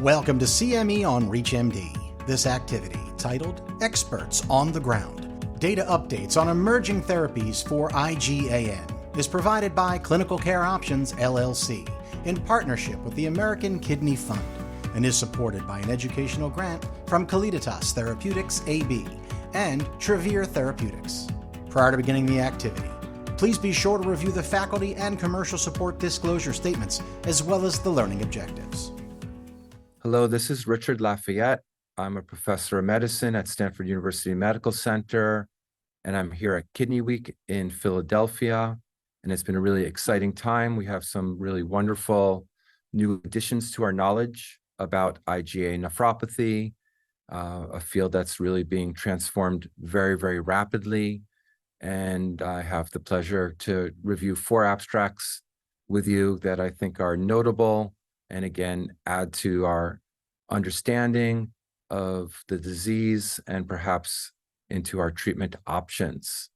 Welcome to CME on ReachMD. This activity, titled Experts on the Ground, Data Updates on Emerging Therapies for IgAN, is provided by Clinical Care Options, LLC, in partnership with the American Kidney Fund, and is supported by an educational grant from Calliditas Therapeutics AB and Travere Therapeutics. Prior to beginning the activity, please be sure to review the faculty and commercial support disclosure statements, as well as the learning objectives. Hello, this is Richard Lafayette. I'm a professor of medicine at Stanford University Medical Center, and I'm here at Kidney Week in Philadelphia, and it's been a really exciting time. We have some really wonderful new additions to our knowledge about IgA nephropathy, a field that's really being transformed very, very rapidly. And I have the pleasure to review 4 abstracts with you that I think are notable, and again, add to our understanding of the disease and perhaps into our treatment options.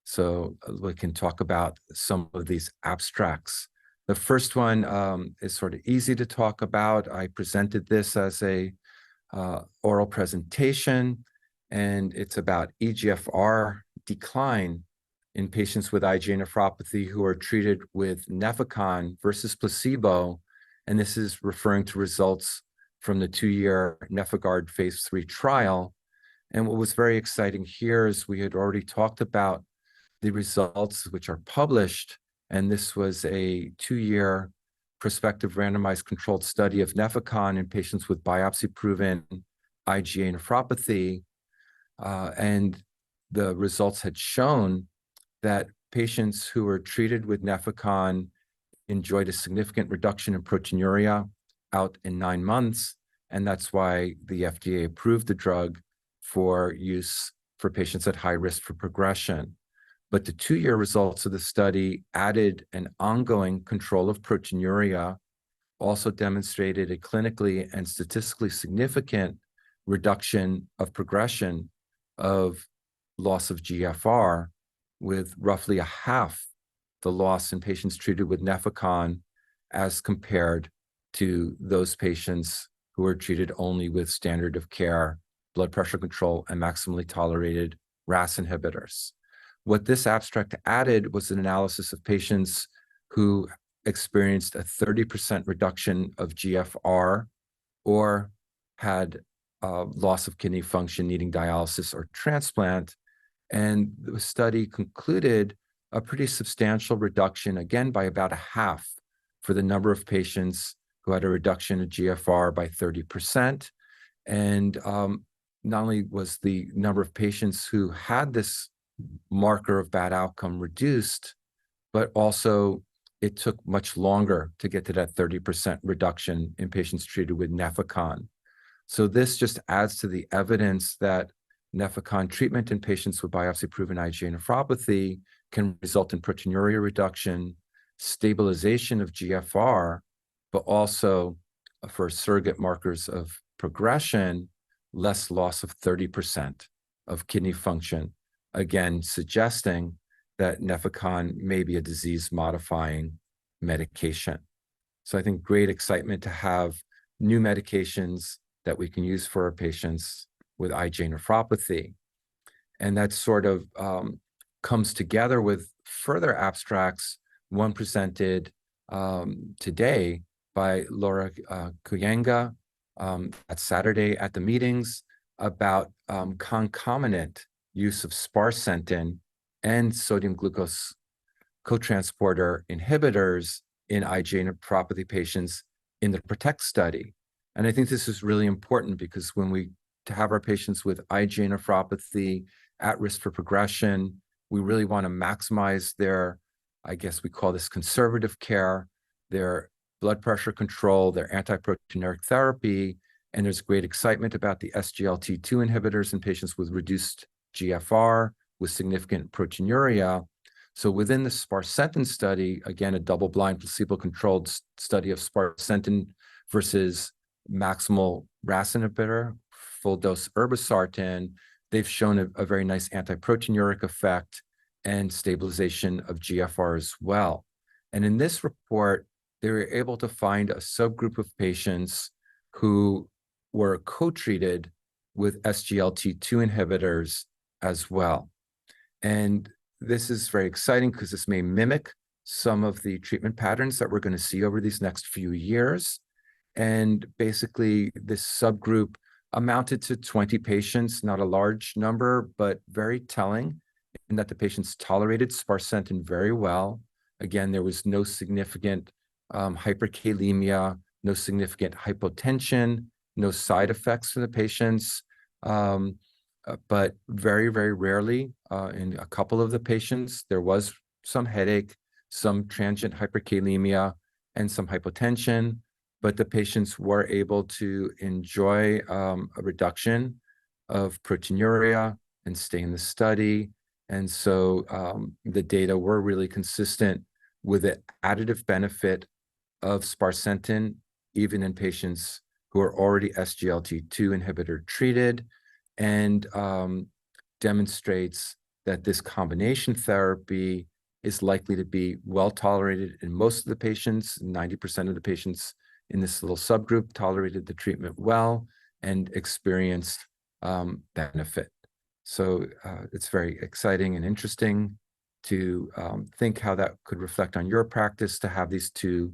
So we can talk about some of these abstracts. The first one is sort of easy to talk about. I presented this as a oral presentation, and it's about eGFR decline in patients with IgA nephropathy who are treated with Nefecon versus placebo. And this is referring to results from the 2-year NefIgArd phase 3 trial. And what was very exciting here is we had already talked about the results which are published, and this was a 2-year prospective randomized controlled study of Nefecon in patients with biopsy-proven IgA nephropathy. And the results had shown that patients who were treated with Nefecon enjoyed a significant reduction in proteinuria out in 9 months, and that's why the FDA approved the drug for use for patients at high risk for progression. But the 2-year results of the study added an ongoing control of proteinuria, also demonstrated a clinically and statistically significant reduction of progression of loss of GFR, with roughly a half the loss in patients treated with Nefecon as compared to those patients who are treated only with standard of care, blood pressure control, and maximally tolerated RAS inhibitors. What this abstract added was an analysis of patients who experienced a 30% reduction of GFR or had loss of kidney function needing dialysis or transplant. And the study concluded a pretty substantial reduction, again, by about a half for the number of patients who had a reduction of GFR by 30%. And not only was the number of patients who had this marker of bad outcome reduced, but also it took much longer to get to that 30% reduction in patients treated with Nefecon. So this just adds to the evidence that Nefecon treatment in patients with biopsy-proven IgA nephropathy can result in proteinuria reduction, stabilization of GFR, but also for surrogate markers of progression, less loss of 30% of kidney function, again, suggesting that Nefecon may be a disease-modifying medication. So I think great excitement to have new medications that we can use for our patients with IgA nephropathy. And that sort of comes together with further abstracts, one presented today by Laura Kuyanga at Saturday at the meetings about concomitant use of sparsentan and sodium glucose cotransporter inhibitors in IgA nephropathy patients in the PROTECT study. And I think this is really important because when we have our patients with IgA nephropathy at risk for progression, we really want to maximize their, I guess we call this conservative care, their blood pressure control, their antiproteinuric therapy, and there's great excitement about the SGLT2 inhibitors in patients with reduced GFR with significant proteinuria. So within the sparsentan study, again, a double-blind placebo-controlled study of sparsentan versus maximal RAS inhibitor, full-dose irbesartan, they've shown a very nice antiproteinuric effect and stabilization of GFR as well. And in this report, they were able to find a subgroup of patients who were co-treated with SGLT2 inhibitors as well. And this is very exciting because this may mimic some of the treatment patterns that we're going to see over these next few years. And basically, this subgroup amounted to 20 patients, not a large number, but very telling in that the patients tolerated sparsentan very well. Again, there was no significant hyperkalemia, no significant hypotension, no side effects for the patients. But very, very rarely in a couple of the patients, there was some headache, some transient hyperkalemia, and some hypotension, but the patients were able to enjoy a reduction of proteinuria and stay in the study. And so the data were really consistent with the additive benefit of sparsentan, even in patients who are already SGLT2 inhibitor treated, and demonstrates that this combination therapy is likely to be well tolerated in most of the patients. 90% of the patients in this little subgroup tolerated the treatment well and experienced benefit. So it's very exciting and interesting to think how that could reflect on your practice to have these two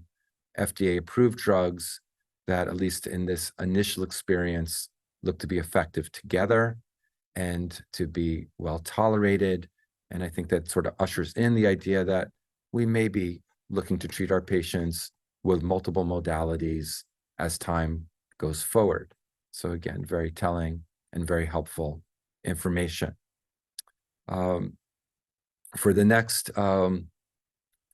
FDA-approved drugs that, at least in this initial experience, look to be effective together and to be well tolerated. And I think that sort of ushers in the idea that we may be looking to treat our patients with multiple modalities as time goes forward. So again, very telling and very helpful information. For the next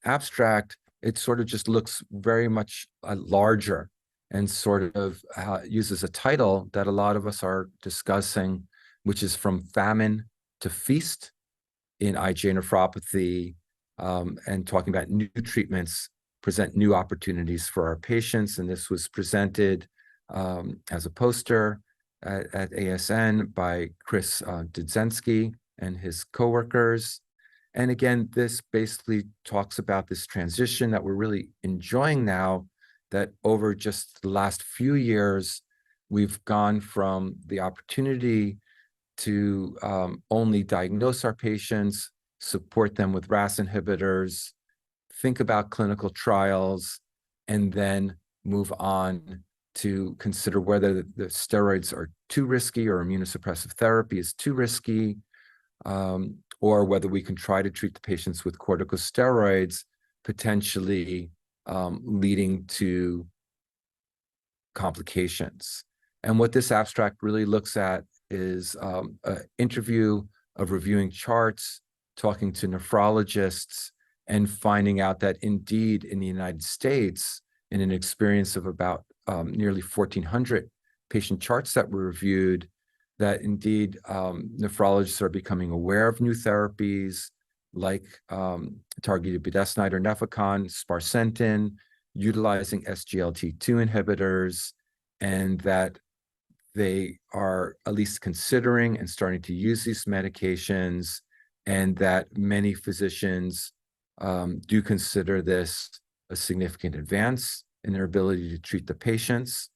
abstract, it sort of just looks very much larger and sort of uses a title that a lot of us are discussing, which is From Famine to Feast in IgA nephropathy, and talking about new treatments present new opportunities for our patients. And this was presented as a poster at ASN by Chris Dudzensky and his coworkers. And again, this basically talks about this transition that we're really enjoying now, that over just the last few years, we've gone from the opportunity to only diagnose our patients, support them with RAS inhibitors, think about clinical trials, and then move on to consider whether the steroids are too risky or immunosuppressive therapy is too risky, or whether we can try to treat the patients with corticosteroids, potentially leading to complications. And what this abstract really looks at is an interview of reviewing charts, talking to nephrologists, and finding out that indeed in the United States, in an experience of about nearly 1,400 patient charts that were reviewed, that indeed nephrologists are becoming aware of new therapies like targeted budesonide or Nefecon, sparsentan, utilizing SGLT2 inhibitors, and that they are at least considering and starting to use these medications, and that many physicians do consider this a significant advance in their ability to treat the patients.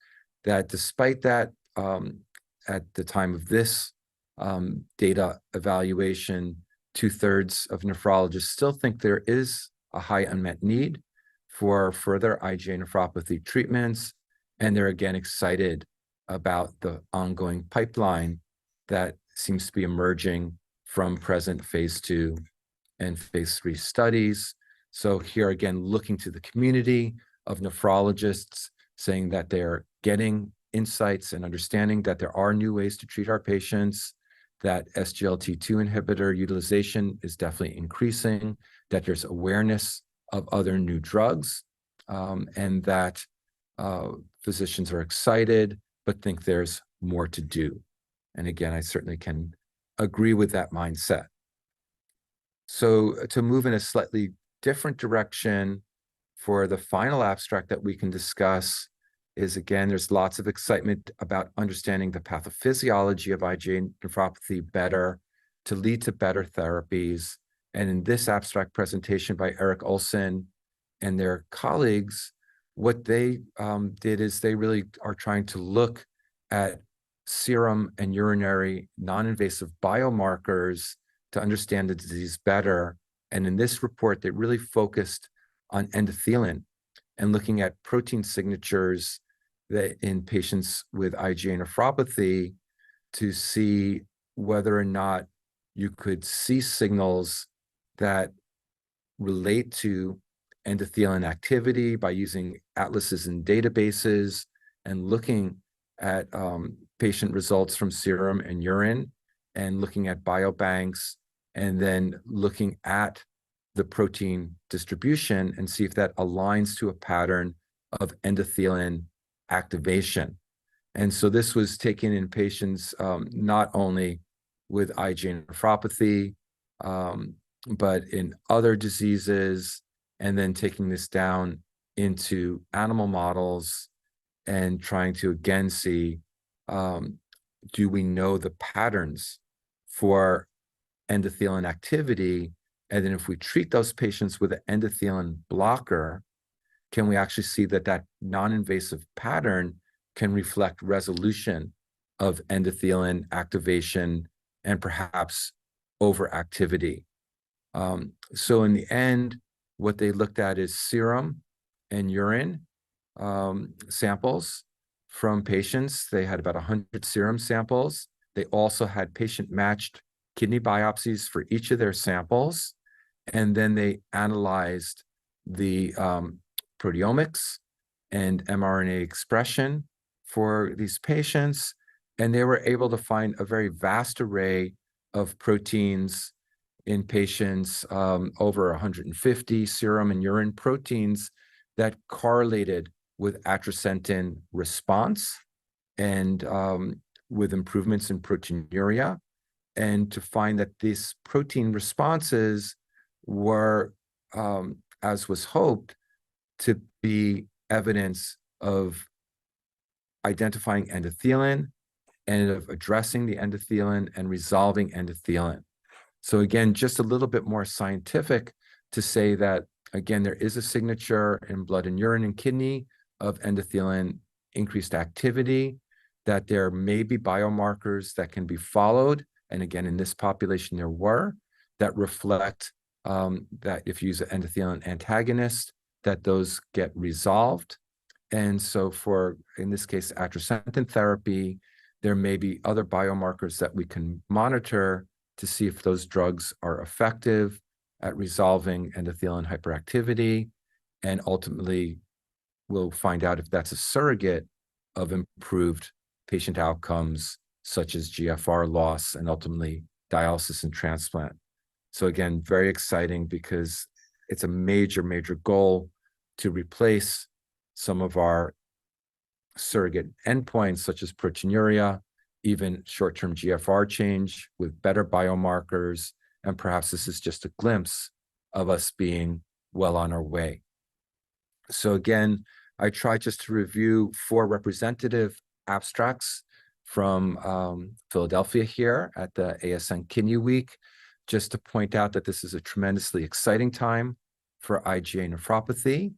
That despite that, at the time of this data evaluation, 2/3 of nephrologists still think there is a high unmet need for further IgA nephropathy treatments, and they're again excited about the ongoing pipeline that seems to be emerging from present phase 2 and phase 3 studies. So here again, looking to the community of nephrologists, saying that they're getting insights and understanding that there are new ways to treat our patients, that SGLT2 inhibitor utilization is definitely increasing, that there's awareness of other new drugs, and that physicians are excited, but think there's more to do. And again, I certainly can agree with that mindset. So to move in a slightly different direction for the final abstract that we can discuss is, again, there's lots of excitement about understanding the pathophysiology of IgA nephropathy better to lead to better therapies. And in this abstract presentation by Eric Olson and their colleagues, what they did is they really are trying to look at serum and urinary non-invasive biomarkers to understand the disease better. And in this report, they really focused on endothelin and looking at protein signatures that in patients with IgA nephropathy to see whether or not you could see signals that relate to endothelin activity by using atlases and databases and looking at patient results from serum and urine and looking at biobanks and then looking at the protein distribution and see if that aligns to a pattern of endothelin activation. And so this was taken in patients not only with IgA nephropathy, but in other diseases, and then taking this down into animal models and trying to again see, do we know the patterns for endothelin activity? And then if we treat those patients with an endothelin blocker, can we actually see that that non-invasive pattern can reflect resolution of endothelin activation and perhaps overactivity? So in the end, what they looked at is serum and urine samples from patients. They had about 100 serum samples. They also had patient-matched kidney biopsies for each of their samples. And then they analyzed the proteomics and mRNA expression for these patients. And they were able to find a very vast array of proteins in patients, over 150 serum and urine proteins that correlated with atrasentan response and with improvements in proteinuria, and to find that these protein responses were, as was hoped, to be evidence of identifying endothelin and of addressing the endothelin and resolving endothelin. So again, just a little bit more scientific to say that, again, there is a signature in blood and urine and kidney of endothelin increased activity, that there may be biomarkers that can be followed. And again, in this population, there were that reflect that if you use an endothelin antagonist, that those get resolved. And so for, in this case, atrasentan therapy, there may be other biomarkers that we can monitor to see if those drugs are effective at resolving endothelin hyperactivity. And ultimately, we'll find out if that's a surrogate of improved patient outcomes, such as GFR loss and ultimately dialysis and transplant. So again, very exciting because it's a major, major goal to replace some of our surrogate endpoints, such as proteinuria, even short-term GFR change with better biomarkers. And perhaps this is just a glimpse of us being well on our way. So again, I tried just to review 4 representative abstracts from Philadelphia here at the ASN Kidney Week, just to point out that this is a tremendously exciting time for IgA nephropathy,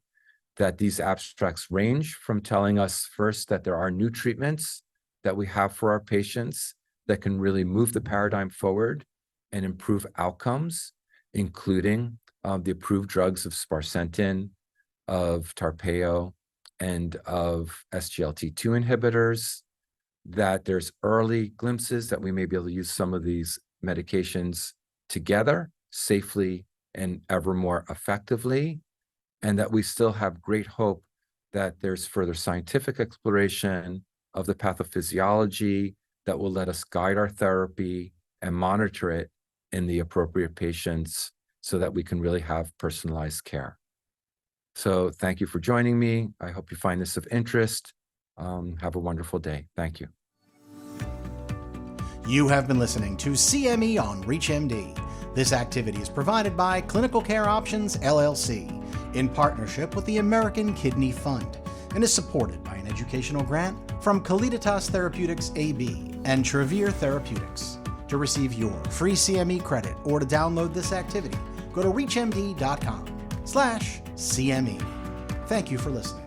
that these abstracts range from telling us first that there are new treatments that we have for our patients that can really move the paradigm forward and improve outcomes, including the approved drugs of sparsentan, of Tarpeo, and of SGLT2 inhibitors, that there's early glimpses that we may be able to use some of these medications together safely and ever more effectively, and that we still have great hope that there's further scientific exploration of the pathophysiology that will let us guide our therapy and monitor it in the appropriate patients so that we can really have personalized care. So thank you for joining me. I hope you find this of interest. Have a wonderful day. Thank you. You have been listening to CME on ReachMD. This activity is provided by Clinical Care Options, LLC, in partnership with the American Kidney Fund, and is supported by an educational grant from Calliditas Therapeutics AB and Travere Therapeutics. To receive your free CME credit or to download this activity, go to reachmd.com/CME. Thank you for listening.